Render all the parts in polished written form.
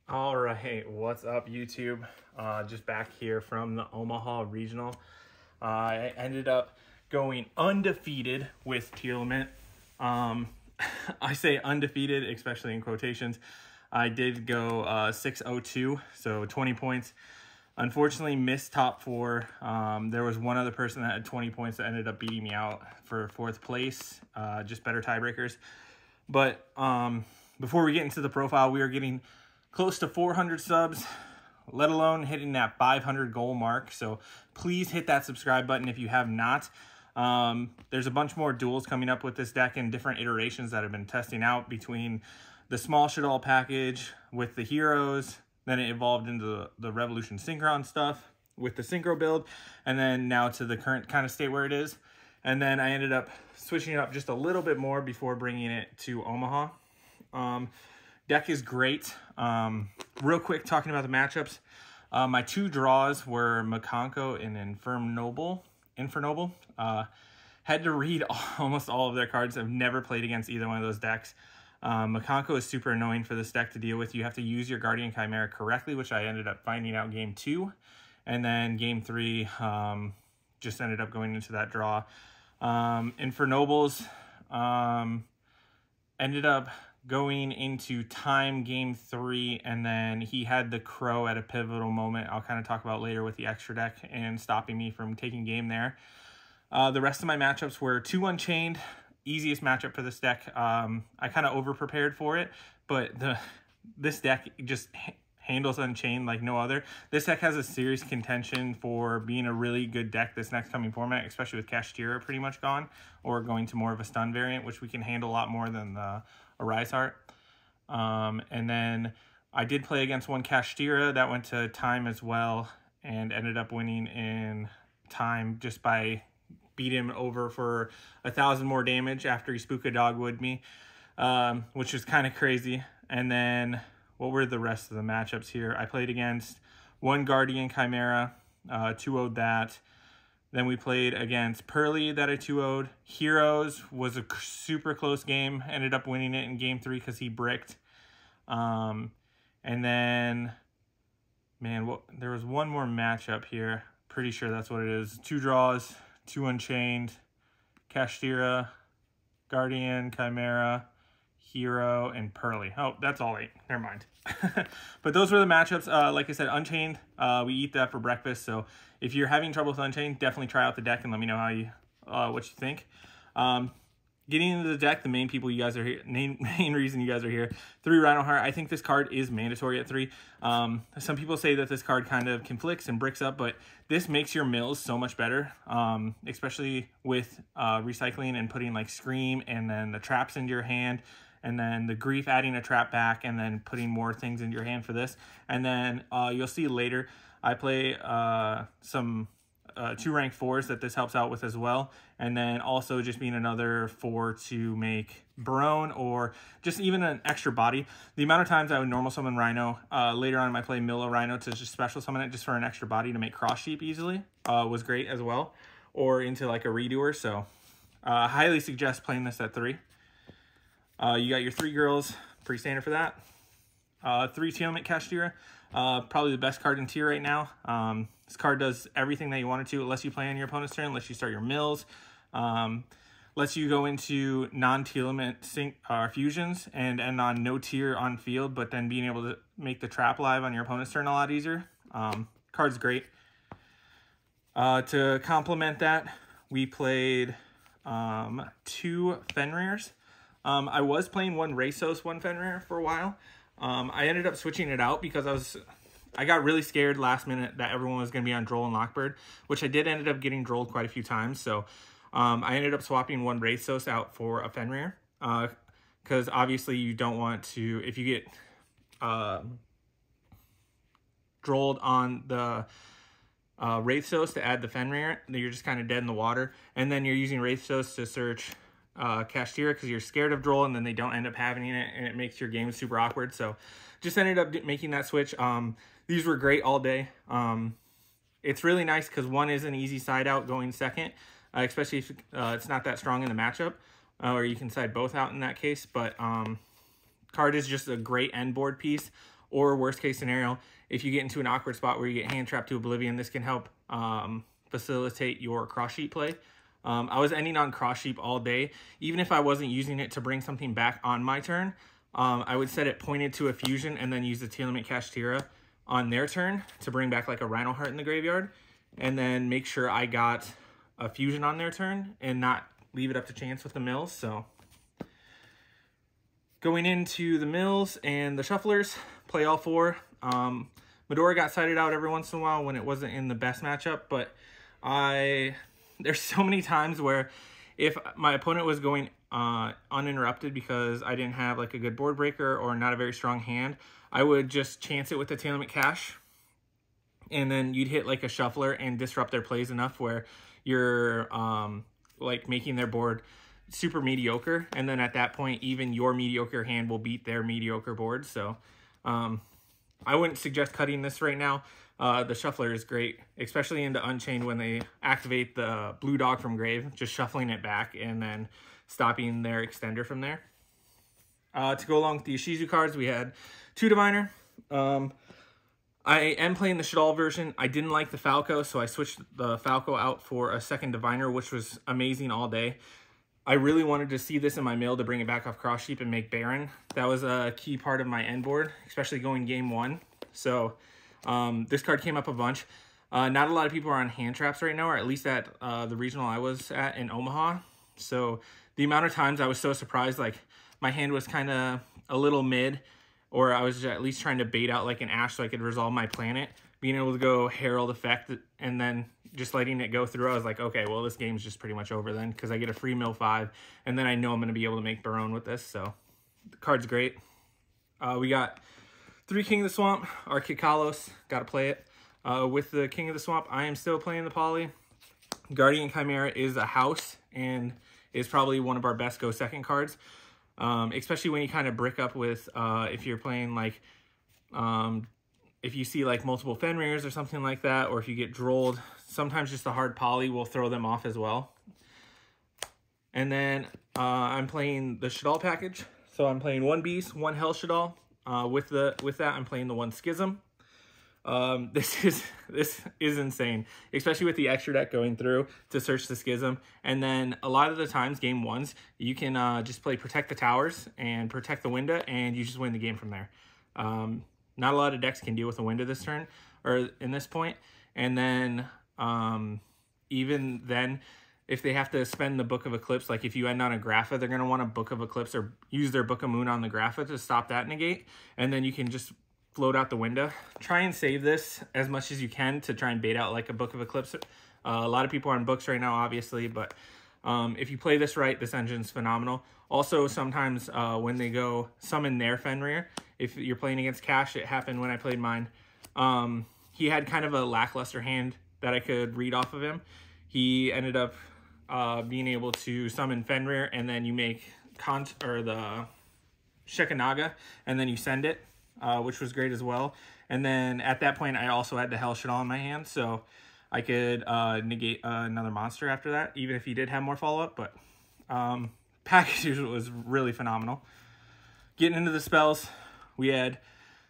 All right, what's up, YouTube? Just back here from the Omaha Regional. I ended up going undefeated with TEARLAMENT. I say undefeated, especially in quotations. I did go 6-0-2, so 20 points. Unfortunately, missed top four. There was one other person that had 20 points that ended up beating me out for fourth place. Just better tiebreakers. But before we get into the profile, we are getting close to 400 subs, let alone hitting that 500 goal mark. So please hit that subscribe button if you have not. There's a bunch more duels coming up with this deck and different iterations that I've been testing out between the small shit all package with the heroes. Then it evolved into the Revolution Synchron stuff with the Synchro build. And then now to the current kind of state where it is. And then I ended up switching it up just a little bit more before bringing it to Omaha. Deck is great. Real quick, talking about the matchups. My two draws were Makonko and Infernoble. Had to read almost all of their cards. I've never played against either one of those decks. Makonko is super annoying for this deck to deal with. You have to use your Guardian Chimera correctly, which I ended up finding out game 2. And then game 3, just ended up going into that draw. Infernobles ended up going into time game 3, and then he had the Crow at a pivotal moment. I'll kind of talk about later with the extra deck and stopping me from taking game there. The rest of my matchups were 2 Unchained, easiest matchup for this deck. I kind of over prepared for it, but this deck just handles Unchained like no other. This deck has a serious contention for being a really good deck this next coming format, especially with Kashtira pretty much gone, or going to more of a stun variant, which we can handle a lot more than the Arise Heart. And then I did play against one Kashtira that went to time as well and ended up winning in time just by beat him over for 1,000 more damage after he Spooka Dogwood me, which is kind of crazy. And then what were the rest of the matchups here? I played against one Guardian Chimera, 2-0'd that. Then we played against Pearly that I 2-0'd. Heroes was a super close game. Ended up winning it in game 3 because he bricked. And then, man, there was one more matchup here. Pretty sure that's what it is. 2 draws, 2 Unchained, Kashtira, Guardian, Chimera, Hero, and Pearly. Oh, that's all 8. Never mind. But those were the matchups. Like I said, Unchained, we eat that for breakfast. So if you're having trouble with Unchained, definitely try out the deck and let me know how what you think. Getting into the deck, the main people you guys are here, main reason you guys are here, 3 Rhino Heart. I think this card is mandatory at 3. Some people say that this card kind of conflicts and bricks up, but this makes your mills so much better, especially with recycling and putting like Scream and then the traps into your hand, and then the Grief adding a trap back, and then putting more things into your hand for this. And then you'll see later, I play some 2 rank 4s that this helps out with as well. And then also just being another 4 to make Barone or just even an extra body. The amount of times I would normal summon Rhino, later on in my play mill a Rhino to just special summon it just for an extra body to make Cross Sheep easily was great as well. Or into like a Redoer. So highly suggest playing this at 3. You got your 3 girls, pretty standard for that. 3 TEARLAMENT Kashtira, probably the best card in tier right now. This card does everything that you want it to. It lets you play on your opponent's turn, lets you start your mills, lets you go into non-TEARLAMENT fusions and end on no tier on field, but then being able to make the trap live on your opponent's turn a lot easier. Card's great. To complement that, we played 2 Fenrirs. I was playing one Rasos, one Fenrir for a while. I ended up switching it out because I got really scared last minute that everyone was going to be on Droll and Lockbird, which I did ended up getting Drolled quite a few times. So I ended up swapping one Rasos out for a Fenrir because obviously you don't want to, if you get Drolled on the Wraithsos to add the Fenrir, you're just kind of dead in the water. And then you're using Wraithsos to search Kashtira because you're scared of Droll, and then they don't end up having it, and it makes your game super awkward. So just ended up making that switch. These were great all day. It's really nice because one is an easy side out going second, especially if it's not that strong in the matchup, or you can side both out in that case. But card is just a great end board piece. or worst case scenario, if you get into an awkward spot where you get hand trapped to oblivion, this can help facilitate your cross sheep play. I was ending on cross sheep all day. Even if I wasn't using it to bring something back on my turn, I would set it pointed to a fusion and then use the Tearlament Kashtira on their turn to bring back like a Rhino Heart in the graveyard, and then make sure I got a fusion on their turn and not leave it up to chance with the mills. So going into the mills and the shufflers, play all four. Medora got sided out every once in a while when it wasn't in the best matchup, but there's so many times where if my opponent was going uninterrupted because I didn't have like a good board breaker or not a very strong hand, I would just chance it with the Tearlament Cash, and then you'd hit like a shuffler and disrupt their plays enough where you're like making their board super mediocre, and then at that point even your mediocre hand will beat their mediocre board. So I wouldn't suggest cutting this right now. The shuffler is great, especially into Unchained when they activate the blue dog from grave, just shuffling it back and then stopping their extender from there. To go along with the Ishizu cards, we had 2 Diviner. I am playing the Shadal version. I didn't like the Falco, so I switched the Falco out for a second Diviner, which was amazing all day. I really wanted to see this in my mill to bring it back off cross sheep and make Baron. That was a key part of my end board, especially going game 1. So this card came up a bunch. Not a lot of people are on hand traps right now, or at least at the regional I was at in Omaha. So the amount of times I was so surprised, like my hand was kind of a little mid, or I was at least trying to bait out like an Ash so I could resolve my planet. Being able to go Herald effect and then just letting it go through, I was like, okay, well, this game's just pretty much over then, because I get a free mill 5, and then I know I'm going to be able to make Barone with this. So the card's great. We got 3 King of the Swamp, our Kikalos, got to play it. With the King of the Swamp, I am still playing the Poly. Guardian Chimera is a house and is probably one of our best go second cards, especially when you kind of brick up with, if you're playing like, if you see like multiple Fenrir's or something like that, or if you get drolled, sometimes just a hard Poly will throw them off as well. And then I'm playing the Shadal package. So I'm playing 1 Beast, 1 Hell Shadal. With that, I'm playing the 1 Schism. This is insane, especially with the extra deck going through to search the Schism. And then a lot of the times, game 1s, you can just play Protect the Towers and Protect the Winda, and you just win the game from there. Not a lot of decks can deal with a Winda this turn, or in this point. And then even then, if they have to spend the Book of Eclipse, like if you end on a Grapha, they're going to want a Book of Eclipse or use their Book of Moon on the Grapha to stop that negate. And then you can just float out the window. Try and save this as much as you can to try and bait out like a Book of Eclipse. A lot of people are on books right now, obviously, but if you play this right, this engine's phenomenal. Also, sometimes when they go summon their Fenrir, if you're playing against Cash, it happened when I played mine. He had kind of a lackluster hand that I could read off of him. He ended up being able to summon Fenrir, and then you make the Shekanaga, and then you send it, which was great as well. And then at that point, I also had the Hell Shadal in my hand, so I could negate another monster after that, even if he did have more follow-up. But package was really phenomenal. Getting into the spells, we had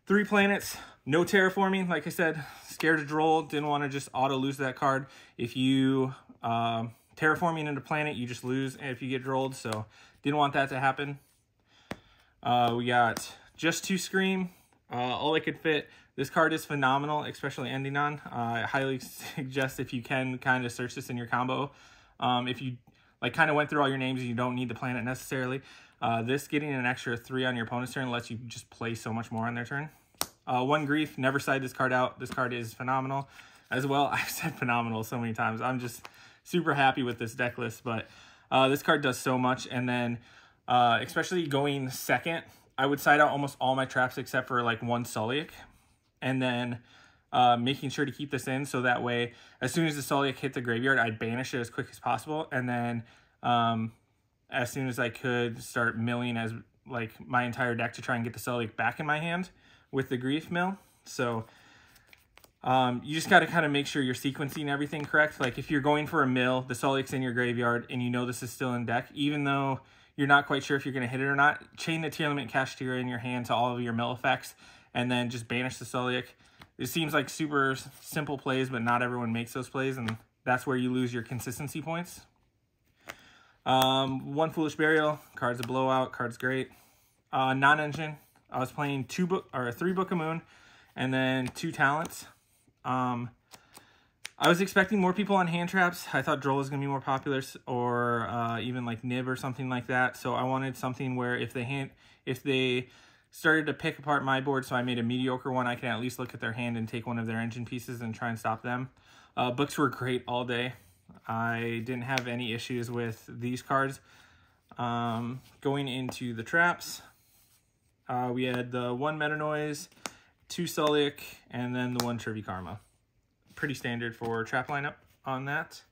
3 planets, no terraforming. Like I said, scared to droll, didn't want to just auto lose that card. If you terraforming into planet, you just lose if you get drolled, so didn't want that to happen. We got just 2 Scream, all I could fit. This card is phenomenal, especially ending on. I highly suggest, if you can, kind of search this in your combo. If you like kind of went through all your names and you don't need the planet necessarily, this getting an extra 3 on your opponent's turn lets you just play so much more on their turn. 1 Grief, never side this card out. This card is phenomenal as well. I've said phenomenal so many times. I'm just super happy with this deck list, but this card does so much. And then especially going second, I would side out almost all my traps except for like 1 Sulliek, and then making sure to keep this in, so that way as soon as the Sulliek hit the graveyard, I'd banish it as quick as possible, and then as soon as I could start milling as like my entire deck to try and get the Sulliek back in my hand with the Grief mill. So you just got to kind of make sure you're sequencing everything correct. Like if you're going for a mill, the Sulliek's in your graveyard, and you know this is still in deck, even though you're not quite sure if you're going to hit it or not, chain the Tearlament Kashtira in your hand to all of your mill effects, and then just banish the Sulliek. It seems like super simple plays, but not everyone makes those plays, and that's where you lose your consistency points. One Foolish Burial, card's a blowout, card's great. Non-engine, I was playing 3 Book of Moon, and then 2 Talents. I was expecting more people on hand traps. I thought Droll was going to be more popular, or even like Nib or something like that. So I wanted something where if they started to pick apart my board, so I made a mediocre one, I can at least look at their hand and take one of their engine pieces and try and stop them. Books were great all day. I didn't have any issues with these cards. Going into the traps, we had the 1 Meta Noise, 2 Sulliek, and then the 1 Trivy Karma. Pretty standard for trap lineup on that.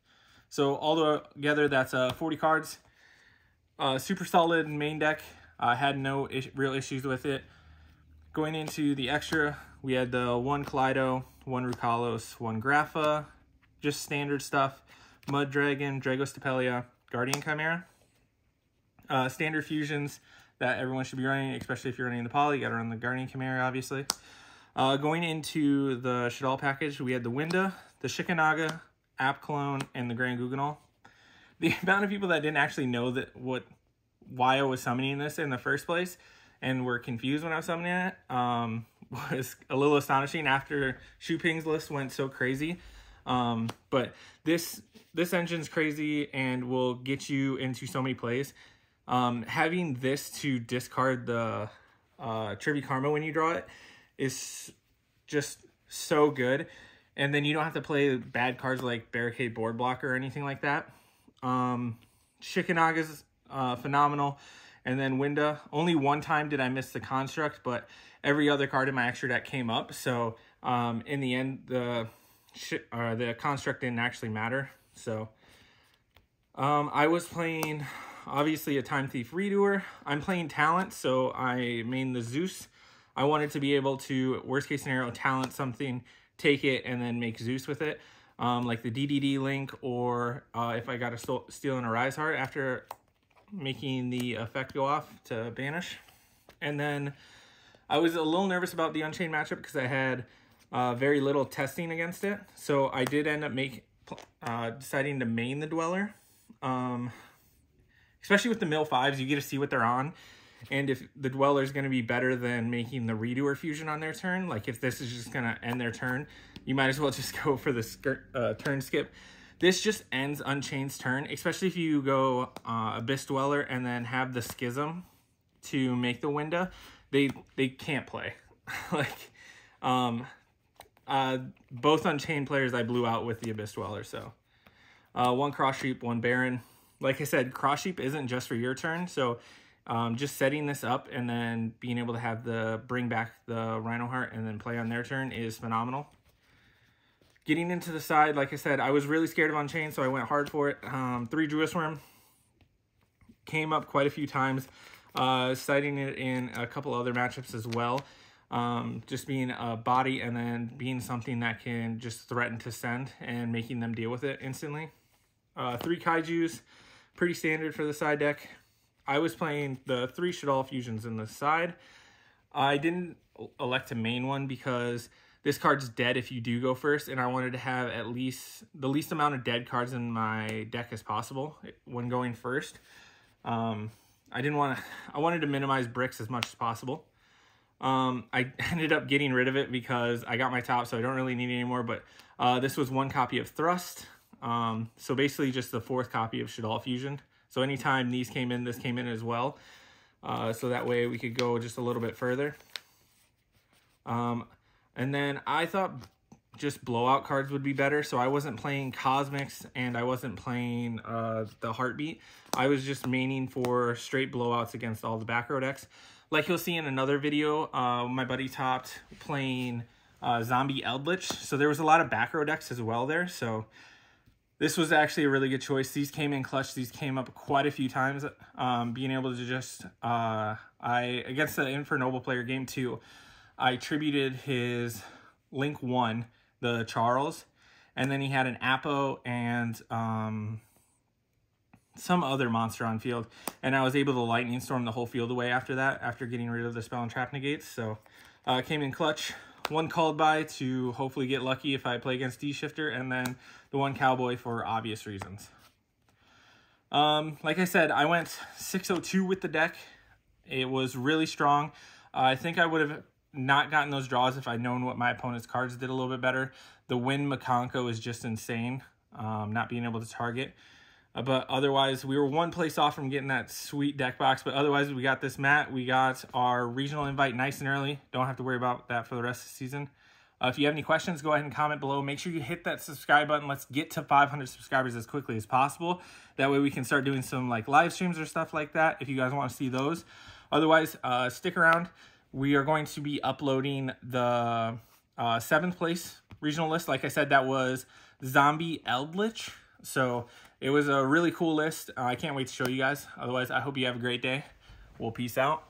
So all together, that's 40 cards. Super solid main deck. I had no real issues with it. Going into the extra, we had the 1 Kaleido, 1 Rukalos, 1 Grapha, just standard stuff. Mud Dragon, Dragostapelia, Guardian Chimera. Standard fusions that everyone should be running, especially if you're running the Poly. You gotta run the Guardian Chimera, obviously. Going into the Shaddoll package, we had the Winda, the Shikanaga, App Clone, and the Grand Guganol. The amount of people that didn't actually know why I was summoning this in the first place and were confused when I was summoning it was a little astonishing after Shuping's list went so crazy. But this engine's crazy and will get you into so many plays. Having this to discard the Trivy Karma when you draw it is just so good. And then you don't have to play bad cards like Barricade Board Blocker or anything like that. Shikanaga's phenomenal. And then Winda, only one time did I miss the Construct, but every other card in my extra deck came up. So in the end, the Construct didn't actually matter. So I was playing, obviously, a Time Thief Redoer. I'm playing Talent, so I main the Zeus. I wanted to be able to, worst case scenario, talent something, take it, and then make Zeus with it. Like the DDD Link, or if I got a Steal and a Rise Heart after making the effect go off to banish. And then I was a little nervous about the Unchained matchup because I had very little testing against it. So I did end up deciding to main the Dweller. Especially with the Mill 5s, you get to see what they're on. And if the Dweller is going to be better than making the Redoer fusion on their turn, like if this is just going to end their turn, you might as well just go for the turn skip. This just ends Unchained's turn, especially if you go Abyss Dweller and then have the Schism to make the Winda. They can't play. Like, both Unchained players I blew out with the Abyss Dweller. So 1 Cross Sheep, 1 Baron. Like I said, Cross Sheep isn't just for your turn, so just setting this up and then being able to have bring back the Rhino Heart and then play on their turn is phenomenal. Getting into the side, like I said, I was really scared of Unchained, so I went hard for it. 3 Druid Swarm came up quite a few times, citing it in a couple other matchups as well. Just being a body and then being something that can just threaten to send and making them deal with it instantly. 3 Kaijus, pretty standard for the side deck. I was playing the 3 Shaddoll fusions in the side. I didn't elect to main one because this card's dead if you do go first, and I wanted to have at least the least amount of dead cards in my deck as possible when going first. I wanted to minimize bricks as much as possible. I ended up getting rid of it because I got my top, so I don't really need it anymore, but this was 1 copy of Thrust. So basically just the 4th copy of Shaddoll Fusion. So anytime these came in, this came in as well. So that way we could go just a little bit further. And then I thought just blowout cards would be better. So I wasn't playing Cosmics and I wasn't playing the Heartbeat. I was just maining for straight blowouts against all the back row decks. Like you'll see in another video, my buddy topped playing Zombie Eldritch. So there was a lot of back row decks as well there. So this was actually a really good choice. These came in clutch. These came up quite a few times. Being able to just, against the Infernoble player game 2, I tributed his Link 1, the Charles, and then he had an Apo and some other monster on field, and I was able to lightning storm the whole field away after that, after getting rid of the spell and trap negates. So came in clutch. One called by to hopefully get lucky if I play against D-Shifter, and then the one cowboy for obvious reasons. Like I said, I went 602 with the deck. It was really strong. I think I would have not gotten those draws if I'd known what my opponent's cards did a little bit better. The Win Makonko is just insane, not being able to target. But otherwise, we were one place off from getting that sweet deck box. But otherwise, we got this mat. We got our regional invite nice and early. Don't have to worry about that for the rest of the season. If you have any questions, go ahead and comment below. Make sure you hit that subscribe button. Let's get to 500 subscribers as quickly as possible. That way we can start doing some like live streams or stuff like that if you guys want to see those. Otherwise, stick around. We are going to be uploading the 7th place regional list. Like I said, that was Zombie Eldritch. So it was a really cool list. I can't wait to show you guys. Otherwise, I hope you have a great day. We'll peace out.